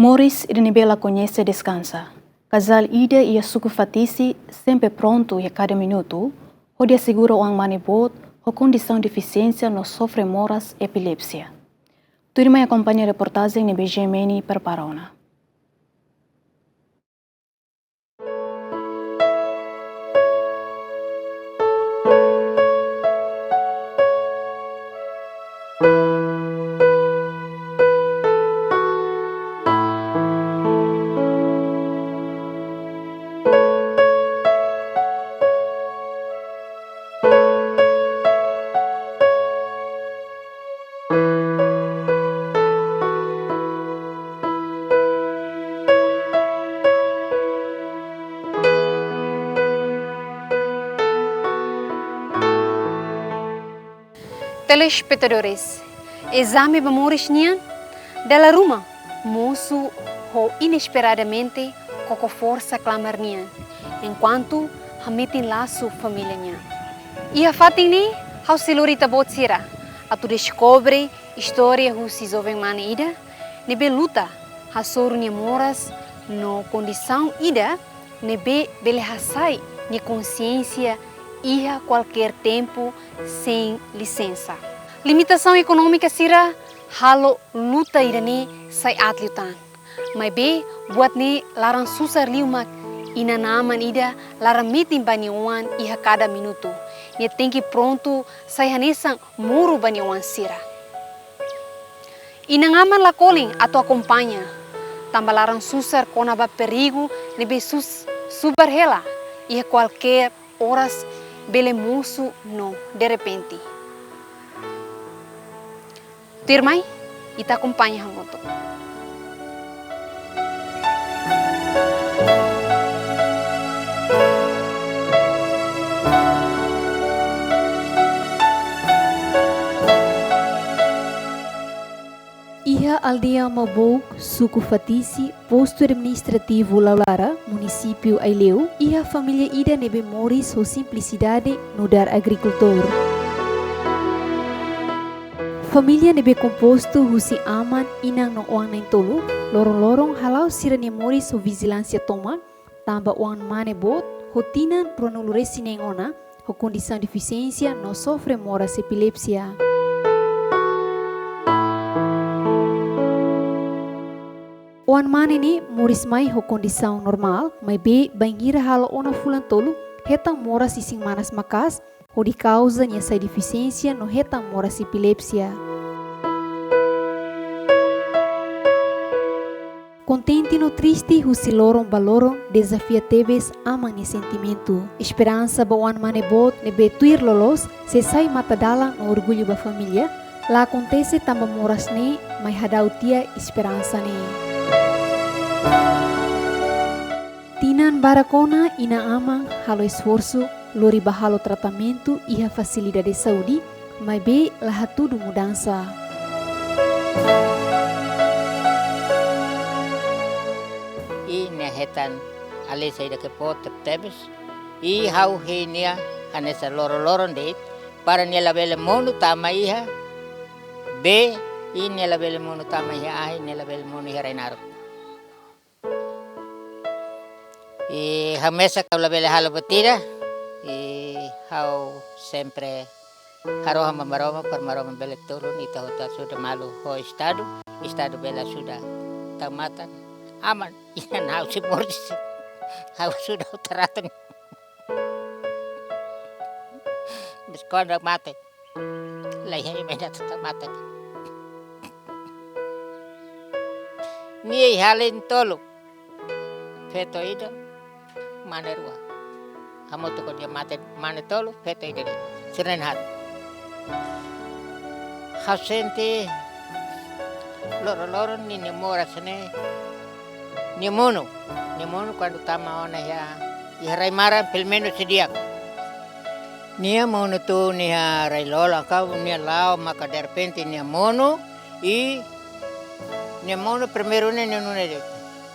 Morris e Nibela conhece descansa. Casal ida e a suco fatice sempre pronto e a cada minuto, onde assegura o manibot ou condição de deficiência não sofre moras epilepsia. Tu irmã acompanha a reportagem na BGMN para Parona. Telespectadores, exame memórias dela ruma, moço ho inesperadamente com força clamar enquanto hamitin laço família nian. E a fatin ao silurita botsira, a tu descobre história hu si jovem mane ida, nebe luta, ha soru moras no condição ida, nebe belehasai ni consciência ia qualquer tempo sem licença. Limitação econômica sira halo luta irani sai atliutan. Mas be buat ni larang susar liumak ina naman ida larang meeting baniwan iha cada minuto. Ni tem que pronto sai hanesang muru baniwan sira. Ina ngaman la calling atau acompanha. Tambah larang susar kona ba perigo nebe super hela iha qualquer horas belemoso no de repente. Tirmai, ita acompanha hangoto. Iha aldeia Mabou, suku Fatici, posto administrativo Laulara, município Aileu, iha família ida nebe moris ho simplicidade no dar agricultor. Família nebe composto husi aman inang no uang neng tolu, lorong-lorong halau sirane moris ho vigilância toma, tamba uang mane bot, ho tinan pronuluresi neng ona, ho condição de deficiência no sofre moras epilepsia. Uan mane ni moris mai ho condição normal, mai be bangira halo ona fulan tolu, hetang moras ising manas makas, ho di causa nya sai deficiência no hetang moras epilepsia. Contente no triste, husi lorong balorong, desafia tebes amang ni sentimento. Esperança ba uan mane bot, nebe tuir lolos, se sai mata dalang no orgulho ba família, la acontece tamba moras ne, mai hadau tia esperança ne. Tinan barakona ina amang halo esforço, lori bahalo tratamento iha facilidade de saúde, mai be laha tudo mudança. Ina hetan ale saida ke pot tebes I hau he nia anesa loro-loron deit para nia labele monu tama iha be nia labele monu tama iha ai nia labele monu iha rainaro. Hamesa kau labele halo betida hau sempre haroha mamaroma per maroma bele turun ita hota sudah malu ho estado bela sudah tamatan aman inan hau si mortis hau sudah utaratan biskon mate lahi mena tetap mate ni halin tolu feto ida manerua amo to ko dia mate mane tolu feto ida seren hat hasente loro ni mora sene ni mono quando tama ona ya raimara pelmeno sediak nia mono tu nia railola kau nia lao maka de repente nia mono nia mono primero nia nune de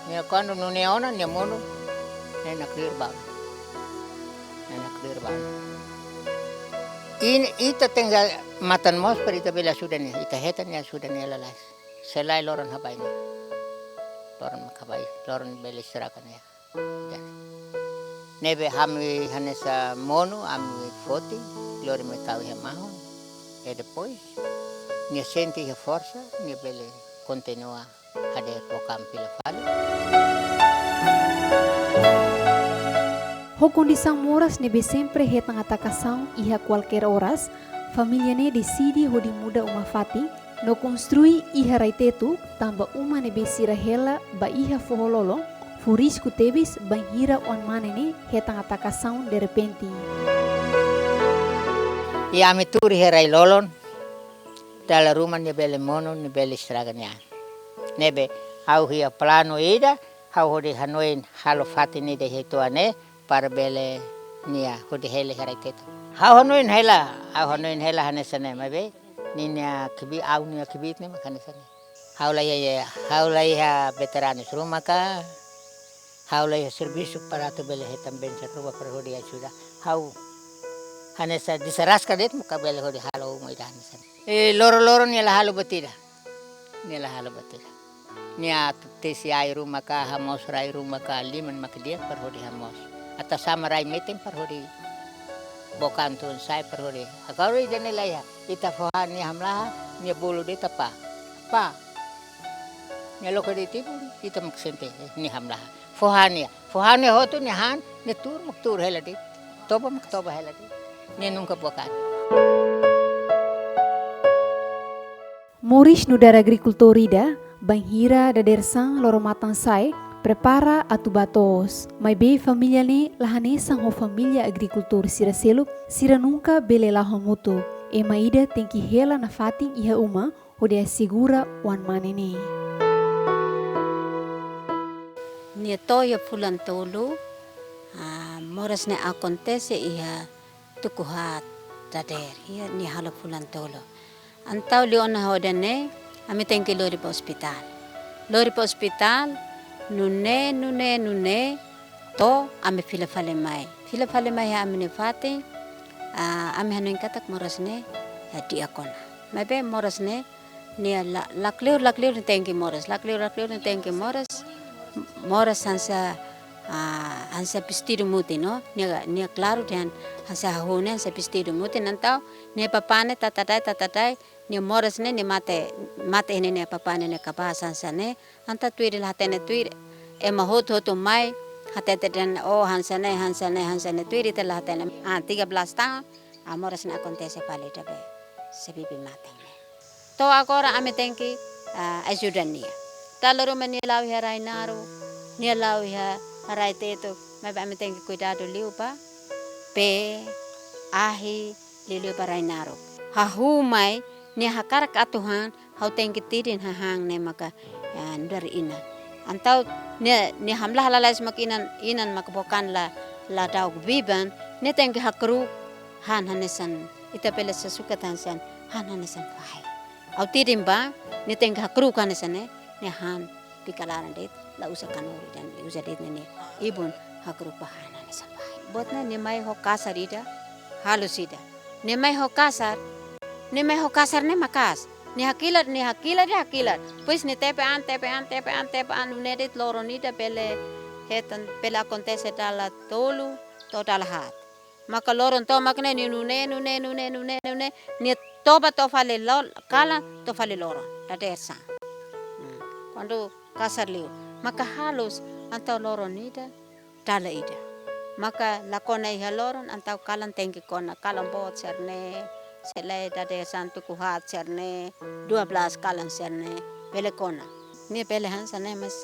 nia quando nune ona nia mono nia clear bang ita tinggal matan mos per ita bela sudah nia ita hetan nia sudah nia lalas selai loron habaini loron makabai, loron beli serakan ya. Nebe hami hanesa mono, ami foti, lori me kau ya mahon. E depois, nia senti ya força, nia bele continua hader pokam pila fale. Ho condição moras nebe sempre hetang atakação iha qualquer horas, família ne decide ho di muda uma fati, no construi iha raitetu, tamba uma nebe sira hela ba iha fohololo, furisku tebis banhira on manene hetang atakação de repente. E ami turi herai lolon, dala rumah ni bele mono, ni bele straganya. Nebe, hau hia plano ida, hau hodi hanoin halo fati ni de hetuane, para bele nia hodi hele herai tetu. Hau hanoin hela hanesane, mabe, ni nia kibi, au nia kibit ni makanesane. Hau lai ha veteranos rumah ka, hau lai servisu para tu bele hetam bensa rumah para hodi sudah. Hau hanesa diseraska det muka bele hodi halo umai hanesa. Loro ni la halo batida. Nia tesi ai rumah ka hamos rai rumah ka liman makdia par hodi hamos. Atas sama rai meeting par hodi bokan tun sai par hodi. Akaro ida ya ita fohan ni hamlah ni bulu de tapa. Pa. Ni loko de tibu ita maksente ni hamlah. Fohania hotu ni han ni tur hela dit. Toba hela dit. Ni nunca bokan. Moris no dar agricultorida, banhira da dersang loro matang sai, prepara atubatos. Mai be família ne lahanesang ho família agricultor sira seluk, sira nunca bele laho mutu. E maida tem que hela na fating iha uma, o de segura wan manene. Nia toya pulan tolu, moras ne acontece iha tukuhat dader, ia ni hala pulan tolu. Antau liona hodane, ami tengki lori pa hospital. Lori pa hospital, nune, to ami fila fale mai. Fila fale mai ha ami ne fate, ami hanu katak moras ne di akona. Mabe moras ne nia lakleur ni tengki moras. Lakleur ni tengki moras. Moras hansa pistiru muti no. Nia claro dan hansa hone hansa pistiru muti nantau ne papane tatadai ni moras ne ni mate ini ne papane ne kabasan sane anta tuiri hatene tuiri e mahoto mai hatete dan hansa ne tuiri tel hatene 13 tahun moras ne acontece pale dabe sebibi mate ne to agora ame tenki ajudania taloro meni lawi harai naru ni lawi harai teto mabe ame tenki cuidado liupa pe ahi liu parai naru hahumai ni hakarak atuhan hau tengki tidin hahang ne maka dari ina antau ni hamlah halalais inan makabokan la daug biban ni tengki hakru hanesan ita pele sesuka tansan hanesan fai au tidin ba ni tengki hakru kanesan ne han pikalaran det la usa kanori dan usa det ne ibun hakru hanesan fai botna ni mai ho kasarida halusida ni mai ho kasar ni meho kasar ne makas ni hakilat pues ni tepean unedit loronida pele hetan pela acontece dala tolu total hat maka loron to makne ni nune ni toba to fale kala to fale loron da desa quando kasar liu maka halus antau loronida dala ida maka lakona iha loron antau kalan tengki kona kalan bot serne selai dade santu kuhat cerne 12 kalan cerne pele kona ni pele hansane mas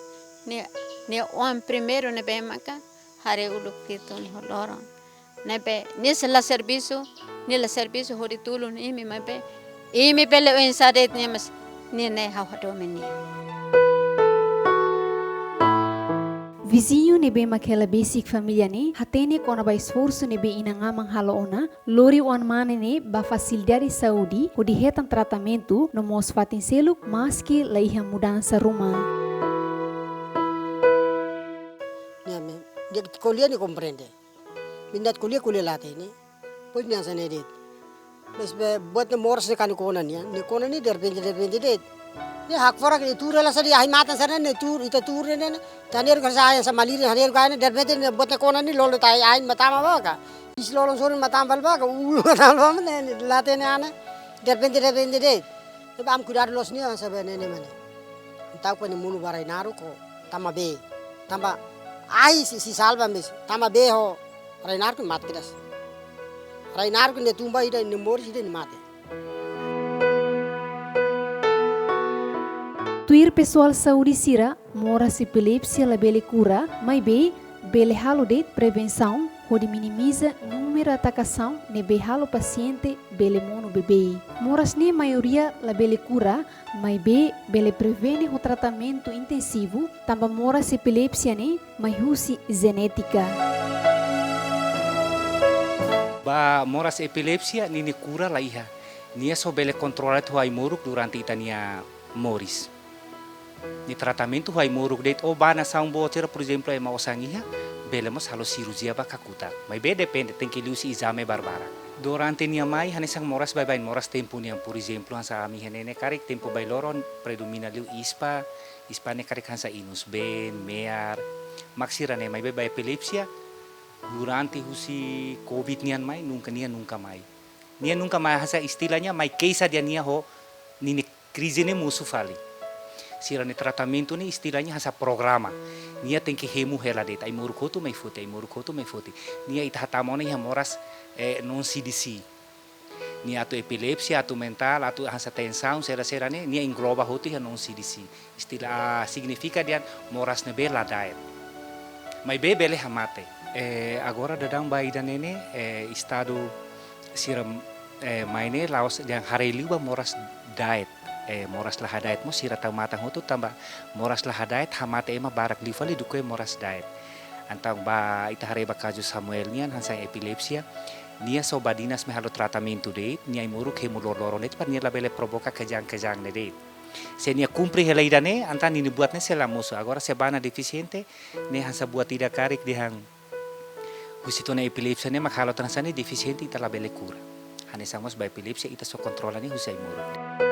ni on primero ne be maka hare uluk kitu ni holoron ne be ni la servicio hodi tulun imi pele insadet ni mas ni ne hawado meni Vizinho nebe makela basic família ne hatene kona ba esforço nebe inangamang haloona lori wan mane ne ba facilidade saúde o de hetan tratamento no mos fatin seluk maski la iha mudança rumah. Dia kuliah ni comprende. Minat kuliah late ni. Pois ni asane det. Mas buat ne moras ne kan kona ni der repente det. Ni hak fora ke tur la sari ai matan sana ne tur ita tur ne tanir ka sa sa maliri hanir ka ne derbete ne bote kona ni lolo tai ai matama ba ka is lolo sorin matam bal ba ka ulu matam ba ne late ne ana derbete de te am kudar los ni sa be ne mane tau ko ni munu barai naru ko tama be tamba ai si salva mes tama be ho rainar ko mat kidas rainar ko ne tumba ida ne mor ida ni mate. Tuir pessoal saúde sira moras epilepsia la bele cura, mas bele halo de prevenção, onde minimiza número de atacação ne be halo paciente bele mono bebê. Moras ne maioria la bele cura, mas bele prevene o tratamento intensivo, tamba moras epilepsia ne mas husi genética. Ba moras epilepsia nini cura la iha. Nia so bele controlat huai moruk durante itania moris. Ni tratamento vai moruk deit o bana sa botera, por exemplo, é mau sangiha, bele mos halo cirurgia ba kakuta. Mas be depende, tem que liusi exame barbara. Durante nia mai hanesang moras bai moras tempo nia, por exemplo, hansa ami henene karik tempo bai loron predomina liu ispa ne karik hansa inus ben, mear, maksira ne mai bai epilepsia durante husi covid nian mai nunca mai. Nia nunca mai hansa istilahnya mai keisa dia nia ho nini crise ne musu fali. Sira ne tratamento ni istilahnya hasa programa. Nia tem que remu hela deta. Ai murukotu mai futi. Nia ita hatamona ia moras non CDC. Nia atu epilepsia, atu mental, atu hasa tensão, sera ne nia engloba hotu ia non CDC. Istilah significa dia moras ne bela diet. Mai bele hamate. Agora dadang bai dan nene estado sira maine laos yang hareliu moras diet. Moras lah diet mo sira tau matang hotu tamba moras lah diet hamate ema barak livali duke moras diet antang ba ita hareba kaju Samuel nian hansa epilepsia nia so badinas me halo tratamento de nia imuruk hemulor net par nia labele provoca kejang ne de se nia cumpri helaidane antan ini buatne selamuso agora se bana deficiente ne hansa buat tidak karik dihang husitona epilepsia ne makalo transane deficiente ita labele cura hanesamos ba epilepsia ita so kontrolane husai muruk.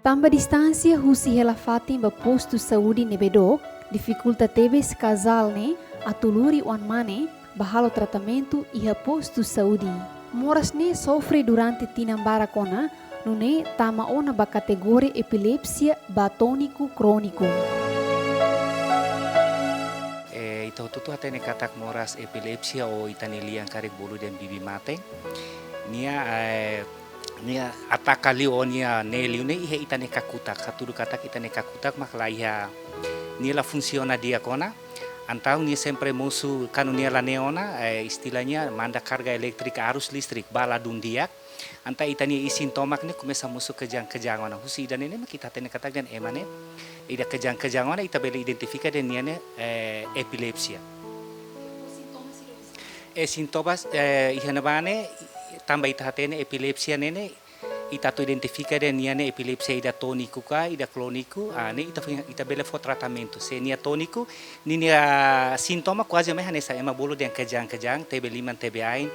Tamba distância husi hela fatim ba posto saúde nebedo, dificulta tebes casal ne atuluri wan mane bahalo tratamento iha posto saúde. Moras ne sofre durante tinambara kona nune tama ona ba kategori epilepsia batônico crônico. Ito tutu hatene katak moras epilepsia o itanilian karik bulu dan bibi mate. Nia ataka liu nia neliu ne ihe itane kakutak hatudu katak itane kakutak makla iha nia la funciona dia kona antau nia sempre musu kanu nia la neona istilahnya manda karga elektrik arus listrik bala dundiak anta itani isin tomak ne kumesa musu kejang ona husi dan ini kita tene katak dan emane ida kejang ona ita bele identifika dan nia ne epilepsia sintomas ihana bane tambah ita hatene epilepsia nene ita to identifica de niane epilepsia ida toniku ka ida kloniku ne ita bele fo tratamento se nia toniku nia sintoma quase me hanesa ema bolo den kejang tebe liman tebe ain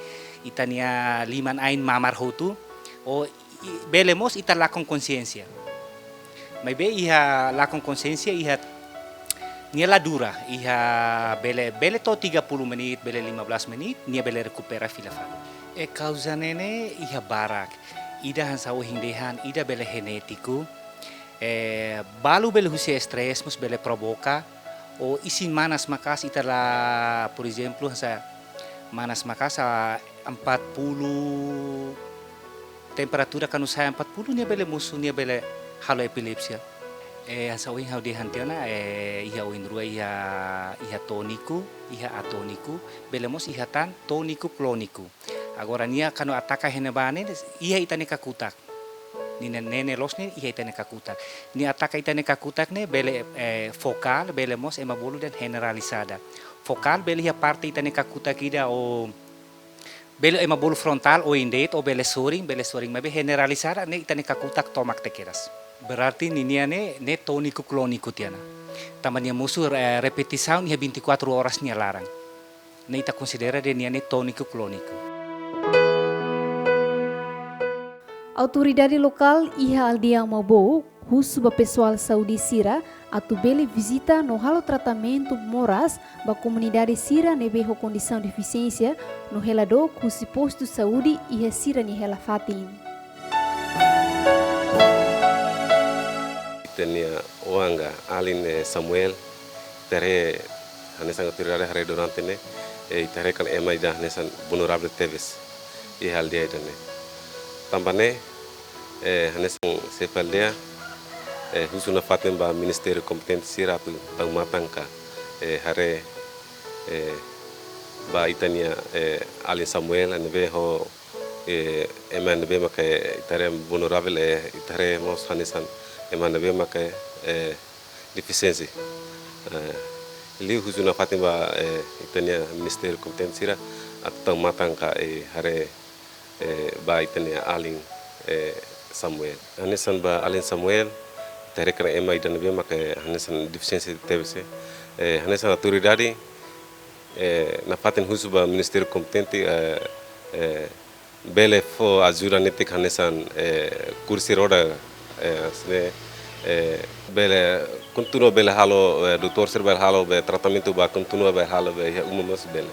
ita nia liman ain mamar hotu o belemos ita la con consciência mai be iha la con consciência iha nia la dura iha bele to 30 menit bele 15 menit nia bele recupera filafado. Causa nene iha barak ida hansa hindehan ida bele genetiku balu bele husi stres mus bele provoca o isin manas makas ita la por exemplo hansa manas makas 40 temperatura kanu saya 40 nia bele musu nia bele halo epilepsia hansa hindehan tiana iha rua iha toniku iha atoniku bele mus iha tan toniku kloniku. Agora nia kanu ataka henebane ia itane kakutak. Nene losne ia itane kakutak. Ni ataka itane kakutak ne bele focal bele mos ema bolu dan generalizada. Focal bele ia parte itane kakutak ida o bele ema bolu frontal o indet o bele soring mabe generalizada ne itane kakutak tomak tekeras. Berarti nia ne toniku kloniku tiana. Tamanya musuh repetição ia 24 horas nia larang. Ne ita considera de nia ne toniku kloniku. Autoridade local iha aldeia Mabo, husu pessoal saúde Sira, atu bele visita no halo tratamento moras ba comunidade Sira nebe ho condição de deficiência no helado husi posto saúde iha Sira ni hela fatin. Tenia Oanga, Aline Samuel, tere hanesan autoridade hare durante ne, tere kan emai dah hanesan vulnerable teves, aldeia ne. Tambane hanesan sepaldea husuna fatin ba ministério competente Sira tu tang matangka hare ba itania Aline Samuel nebe ho emai nebe makai tere vulnerable tere mos hanesan emang nabi makai deficiency. Liu huzuna fatimba itania ministério competente Sira atau matang ka hare ba itania Aline Samuel. Hanesan ba Aline Samuel tere kena emai dan nabi makai hanesan deficiency TBC. Hanesan autoridade na fatin husu ba ministério competente bele fo ajuda netik hanesan kursi roda bele continua bele halo doutor ser bele halo be tratamento ba continua bele halo be umamas bele.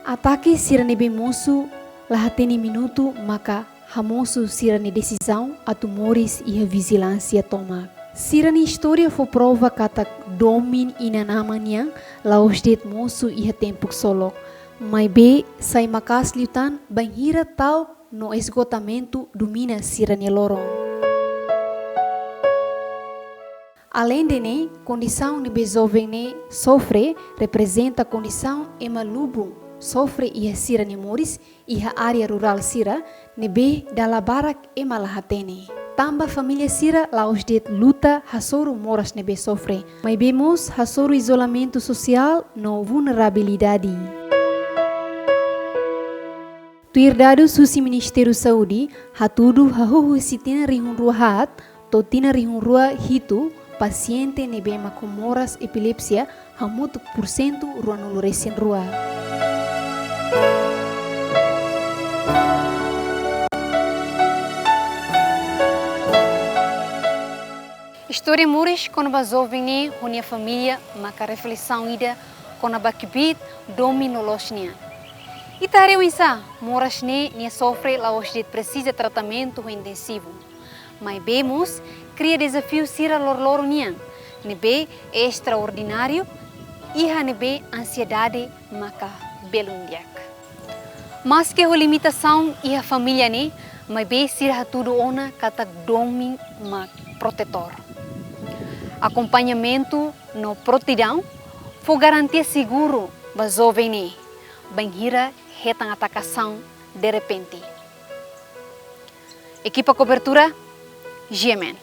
Atake Sira nebe moço lahateni minuto maka hamoso Sira ne decisão atu moris iha vigilância toma. Sira ni história foi prova kata domin inanamanya laos det moço iha tempo solo. Mai be sai makas liutan banhira tal no esgotamento domina Sira ni lorong. Além de ne, condição ni jovem ne sofre representa condição ema lubu sofre iha Sira ni moris iha área rural Sira ne be dala barak ema lahatene. Tamba família Sira laos det luta hasoro moras ne be sofre. Mai bemos hasoro isolamento social no vulnerabilidade. Tuirdado susi Ministério Saúde, hatudu hahuhu sitina rihun rua hat, totina rihun rua hitu, paciente nebema com moras epilepsia, hamutuk % rua noloresen rua. História muris quando ba jovem honia família, maka reflexão ida quando ba kibit domino losnia. Itareu isa, moras nia sofre laos dit precisa tratamento intensivo. Mas vemos, cria desafio Sira lor nian, nebe extraordinário, iha nebe ansiedade maka belundiak. Mas que a limitação iha família ne, mas be Sira tudo ona kata domin mak protetor. Acompanhamento no prontidão foi garantia seguro ba jovem ne, banhira retang atacação de repente. Equipa cobertura, Gemen.